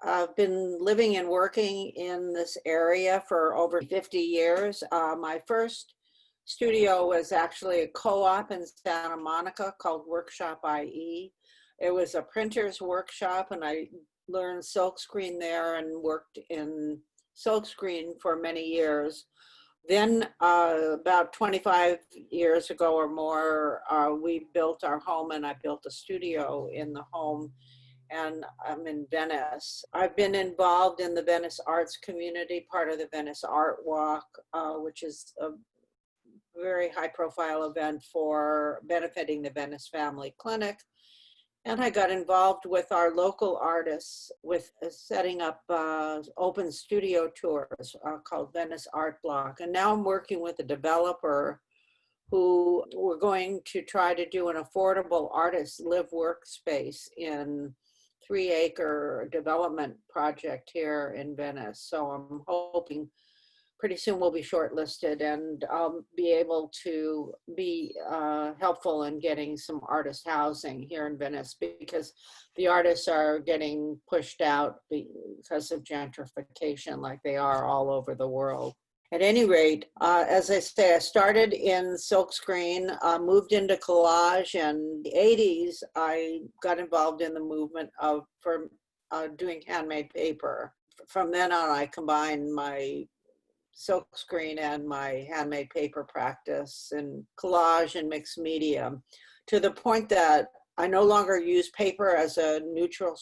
I've been living and working in this area for over 50 years. My first studio was actually a co-op in Santa Monica called Workshop IE. It was a printer's workshop, and I learned silkscreen there and worked in silkscreen for many years. Then about 25 years ago or more, we built our home, and I built a studio in the home, and I'm in Venice. I've been involved in the Venice arts community, part of the Venice Art Walk, which is a very high profile event for benefiting the Venice Family Clinic. And I got involved with our local artists with setting up open studio tours called Venice Art Block. And now I'm working with a developer who we're going to try to do an affordable artist live workspace in 3-acre development project here in Venice. So I'm hoping pretty soon we'll be shortlisted, and I'll be able to be helpful in getting some artist housing here in Venice, because the artists are getting pushed out because of gentrification, like they are all over the world. At any rate, as I say, I started in silkscreen, moved into collage, and in the 80s, I got involved in the movement for doing handmade paper. From then on, I combined my silkscreen and my handmade paper practice and collage and mixed media, to the point that I no longer use paper as a neutral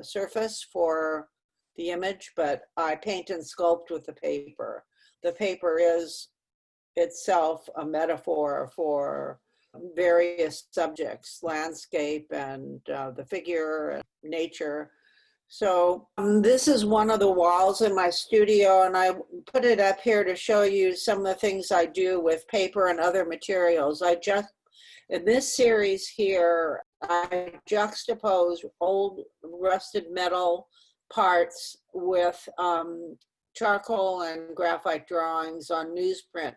surface for the image, but I paint and sculpt with the paper. The paper is itself a metaphor for various subjects, landscape and the figure, and nature. So this is one of the walls in my studio, and I put it up here to show you some of the things I do with paper and other materials. In this series here, I juxtapose old rusted metal parts with charcoal and graphite drawings on newsprint.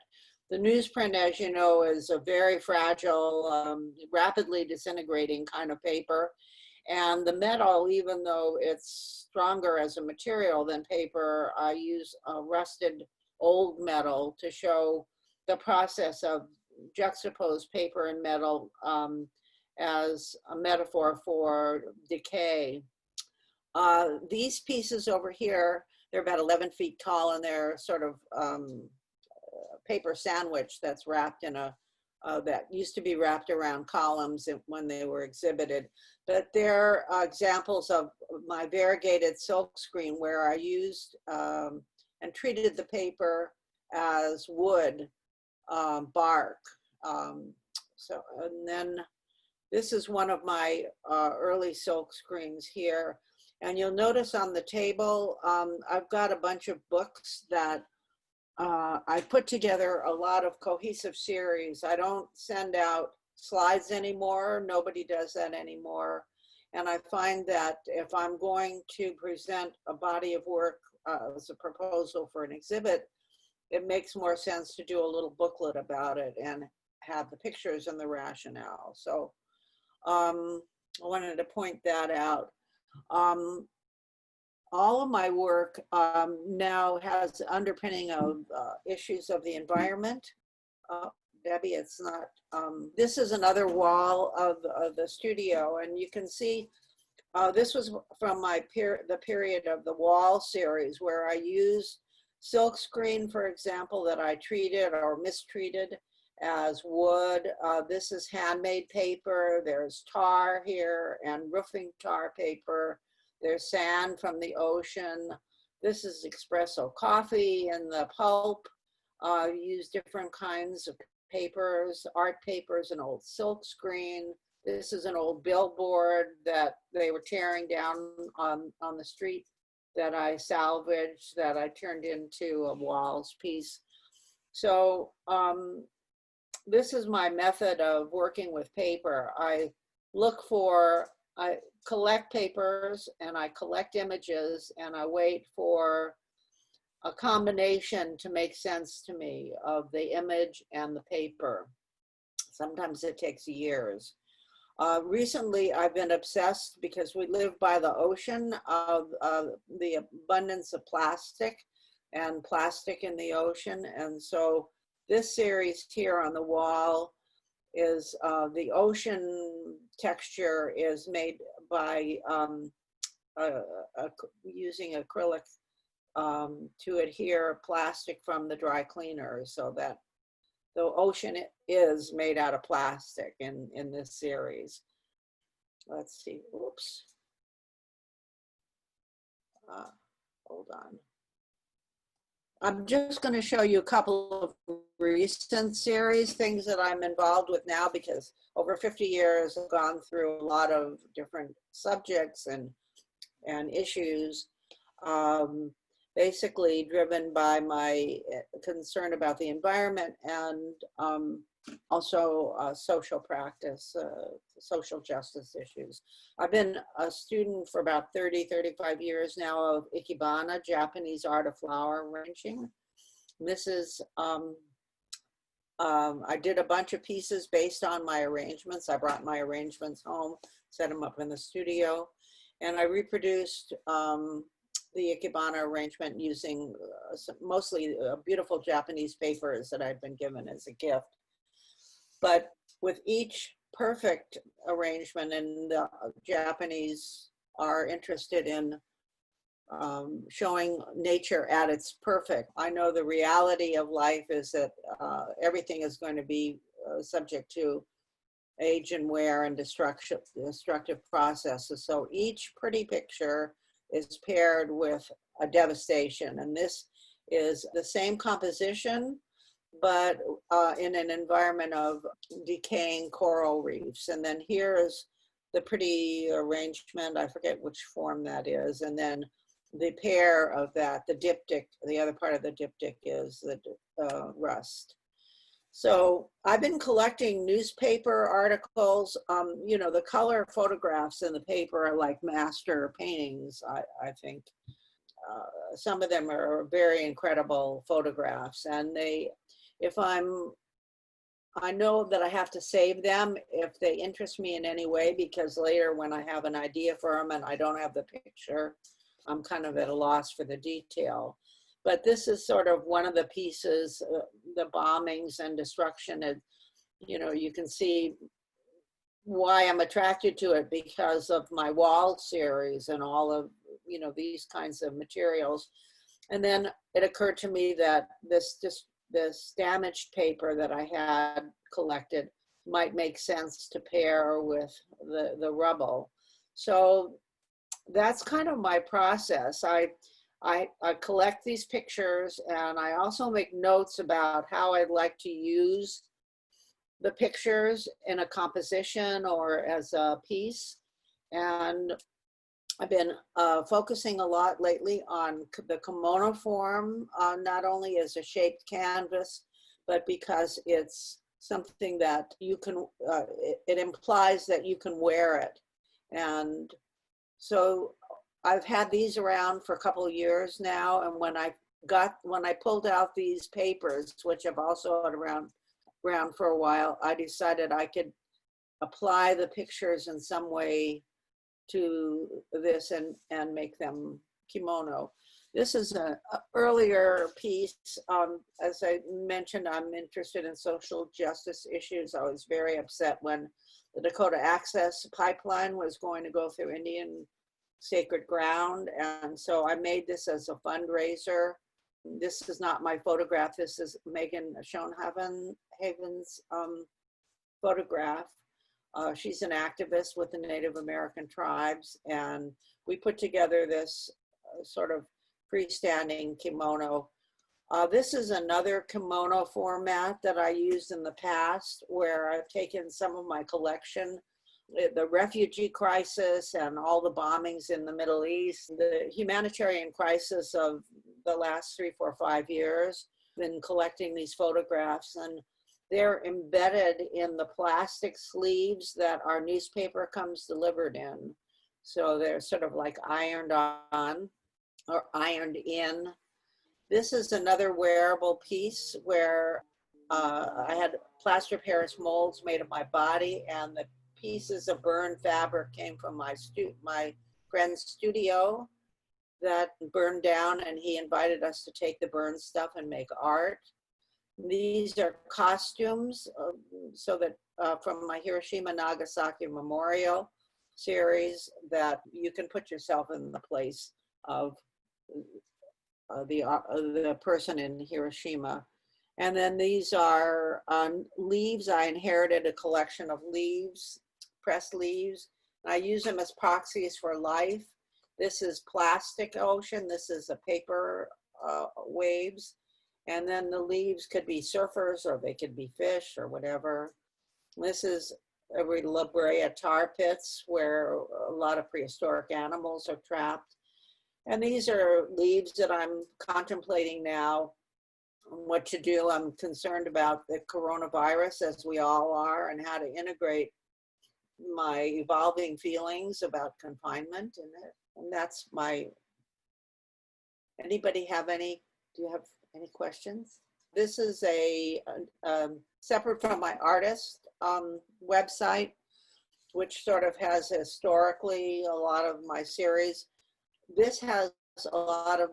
The newsprint, as you know, is a very fragile, rapidly disintegrating kind of paper. And the metal, even though it's stronger as a material than paper, I use rusted old metal to show the process of juxtaposed paper and metal as a metaphor for decay. These pieces over here, they're about 11 feet tall, and they're sort of paper sandwich that's wrapped in that used to be wrapped around columns when they were exhibited. But they're examples of my variegated silkscreen, where I used and treated the paper as wood, bark. And then this is one of my early silk screens here. And you'll notice on the table, I've got a bunch of books that I put together a lot of cohesive series. I don't send out slides anymore. Nobody does that anymore. And I find that if I'm going to present a body of work as a proposal for an exhibit, it makes more sense to do a little booklet about it and have the pictures and the rationale. So I wanted to point that out. All of my work now has underpinning of issues of the environment. Debbie, it's not, this is another wall of the studio, and you can see this was from the period of the wall series, where I used silkscreen, for example, that I treated or mistreated as wood. This is handmade paper. There's tar here and roofing tar paper. There's sand from the ocean. This is espresso coffee and the pulp. Use different kinds of papers, art papers, an old silk screen. This is an old billboard that they were tearing down on the street that I salvaged, that I turned into a walls piece. So this is my method of working with paper. I collect papers and I collect images, and I wait for a combination to make sense to me of the image and the paper. Sometimes it takes years. Recently, I've been obsessed because we live by the ocean of the abundance of plastic and plastic in the ocean. And so this series here on the wall is the ocean texture is made by using acrylic to adhere plastic from the dry cleaners, so that the ocean is made out of plastic in this series. Let's see, oops. Hold on. I'm just going to show you a couple of recent series, things that I'm involved with now, because over 50 years I've gone through a lot of different subjects and issues, basically driven by my concern about the environment and also social practice, social justice issues. I've been a student for about 35 years now of Ikebana, Japanese art of flower arranging. This is, I did a bunch of pieces based on my arrangements. I brought my arrangements home, set them up in the studio, and I reproduced the Ikebana arrangement using mostly beautiful Japanese papers that I'd been given as a gift. But with each perfect arrangement, and the Japanese are interested in showing nature at its perfect. I know the reality of life is that everything is going to be subject to age and wear and destructive processes. So each pretty picture is paired with a devastation. And this is the same composition, but in an environment of decaying coral reefs. And then here's the pretty arrangement, I forget which form that is. And then the pair of that, the diptych, the other part of the diptych is the rust. So I've been collecting newspaper articles. You know, the color photographs in the paper are like master paintings, I think. Some of them are very incredible photographs, and I know that I have to save them if they interest me in any way, because later when I have an idea for them and I don't have the picture, I'm kind of at a loss for the detail. But this is sort of one of the pieces, the bombings and destruction. And, you know, you can see why I'm attracted to it because of my wall series and all of, you know, these kinds of materials. And then it occurred to me that this damaged paper that I had collected might make sense to pair with the rubble. So that's kind of my process. I collect these pictures, and I also make notes about how I'd like to use the pictures in a composition or as a piece. And I've been focusing a lot lately on the kimono form, not only as a shaped canvas, but because it's something that you can, it implies that you can wear it. And so I've had these around for a couple of years now, and when I pulled out these papers, which I've also had around for a while, I decided I could apply the pictures in some way to this and make them kimono. This is an earlier piece. As I mentioned, I'm interested in social justice issues. I was very upset when the Dakota Access Pipeline was going to go through Indian sacred ground. And so I made this as a fundraiser. This is not my photograph. This is Megan Schoenhaven's photograph. She's an activist with the Native American tribes. And we put together this sort of freestanding kimono. This is another kimono format that I used in the past, where I've taken some of my collection, the refugee crisis and all the bombings in the Middle East, the humanitarian crisis of the last 3, 4, 5 years, been collecting these photographs, and they're embedded in the plastic sleeves that our newspaper comes delivered in. So they're sort of like ironed on or ironed in. This is another wearable piece where I had plaster Paris molds made of my body, and the pieces of burned fabric came from my friend's studio that burned down, and he invited us to take the burned stuff and make art. These are costumes, so that from my Hiroshima Nagasaki Memorial series, that you can put yourself in the place of the person in Hiroshima. And then these are leaves. I inherited a collection of leaves, pressed leaves. I use them as proxies for life. This is plastic ocean. This is a paper waves. And then the leaves could be surfers, or they could be fish or whatever. This is La Brea tar pits, where a lot of prehistoric animals are trapped. And these are leaves that I'm contemplating now what to do. I'm concerned about the coronavirus, as we all are, and how to integrate my evolving feelings about confinement in it. And that's my, anybody have any, do you have any questions? This is a separate from my artist website, which sort of has historically a lot of my series. This has a lot of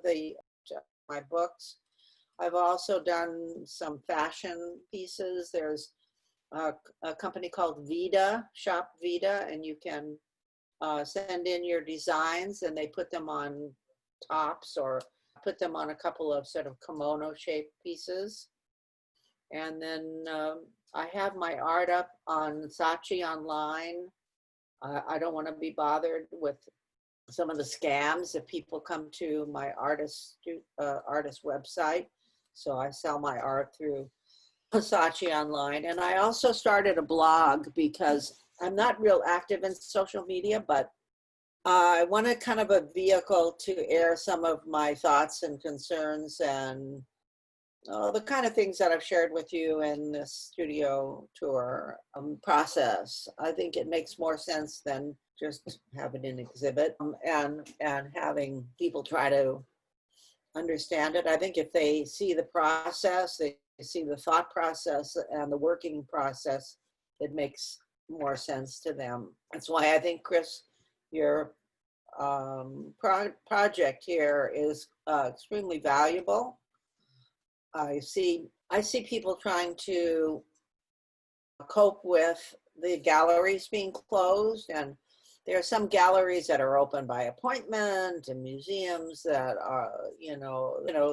my books. I've also done some fashion pieces. There's a company called Vida, Shop Vida, and you can send in your designs and they put them on tops or put them on a couple of sort of kimono shaped pieces. And then I have my art up on Saatchi online. I don't want to be bothered with some of the scams if people come to my artist website. So I sell my art through Saatchi online. And I also started a blog because I'm not real active in social media, but I wanted kind of a vehicle to air some of my thoughts and concerns and the kind of things that I've shared with you in this studio tour process. I think it makes more sense than just having an exhibit and having people try to understand it. I think if they see the process, they see the thought process and the working process, it makes more sense to them. That's why I think, Chris, your project here is extremely valuable. I see people trying to cope with the galleries being closed, and there are some galleries that are open by appointment and museums that are,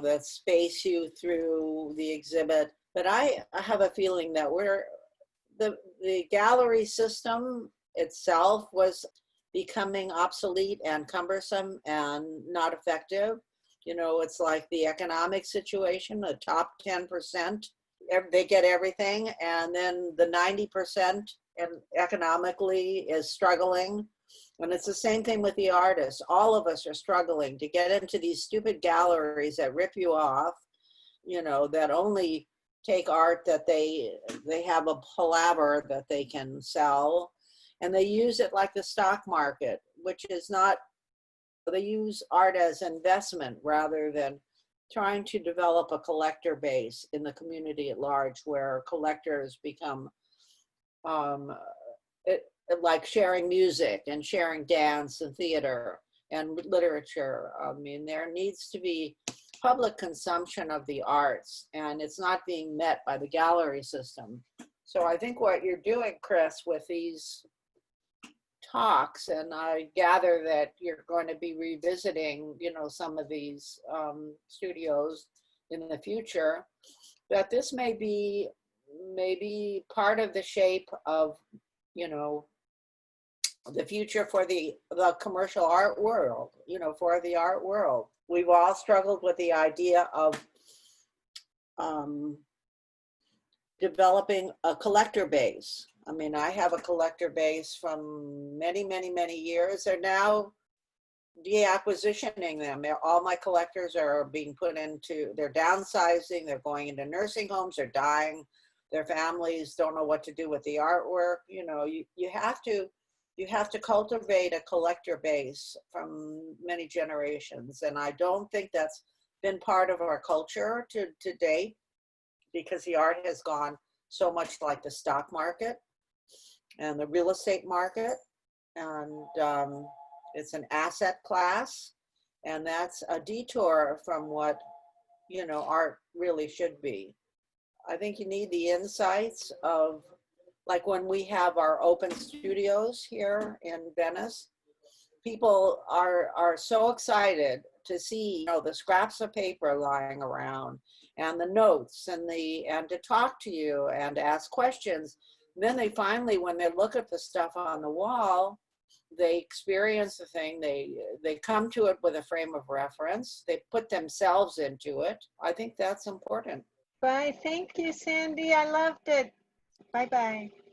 that space you through the exhibit. But I have a feeling that the gallery system itself was becoming obsolete and cumbersome and not effective. It's like the economic situation, the top 10%, they get everything, and then the 90% economically is struggling. And it's the same thing with the artists. All of us are struggling to get into these stupid galleries that rip you off, that only take art that they have a palaver that they can sell. And they use it like the stock market, which is not, they use art as investment rather than trying to develop a collector base in the community at large, where collectors become like sharing music and sharing dance and theater and literature. I mean, there needs to be public consumption of the arts, and it's not being met by the gallery system. So I think what you're doing, Chris, with these talks, and I gather that you're going to be revisiting, some of these studios in the future, that this may be part of the shape of, the future for the commercial art world, for the art world. We've all struggled with the idea of developing a collector base. I mean, I have a collector base from many, many, many years. They're now deacquisitioning them. All my collectors are being put into, they're downsizing, they're going into nursing homes, they're dying. Their families don't know what to do with the artwork. You have to cultivate a collector base from many generations. And I don't think that's been part of our culture to date, because the art has gone so much like the stock market. and the real estate market. And it's an asset class. And that's a detour from what, you know, art really should be. I think you need the insights of, like when we have our open studios here in Venice, people are so excited to see, you know, the scraps of paper lying around and the notes and to talk to you and to ask questions. And then they finally, when they look at the stuff on the wall, they experience the thing, they come to it with a frame of reference, they put themselves into it. I think that's important. Bye. Thank you, Sandy. I loved it. Bye-bye.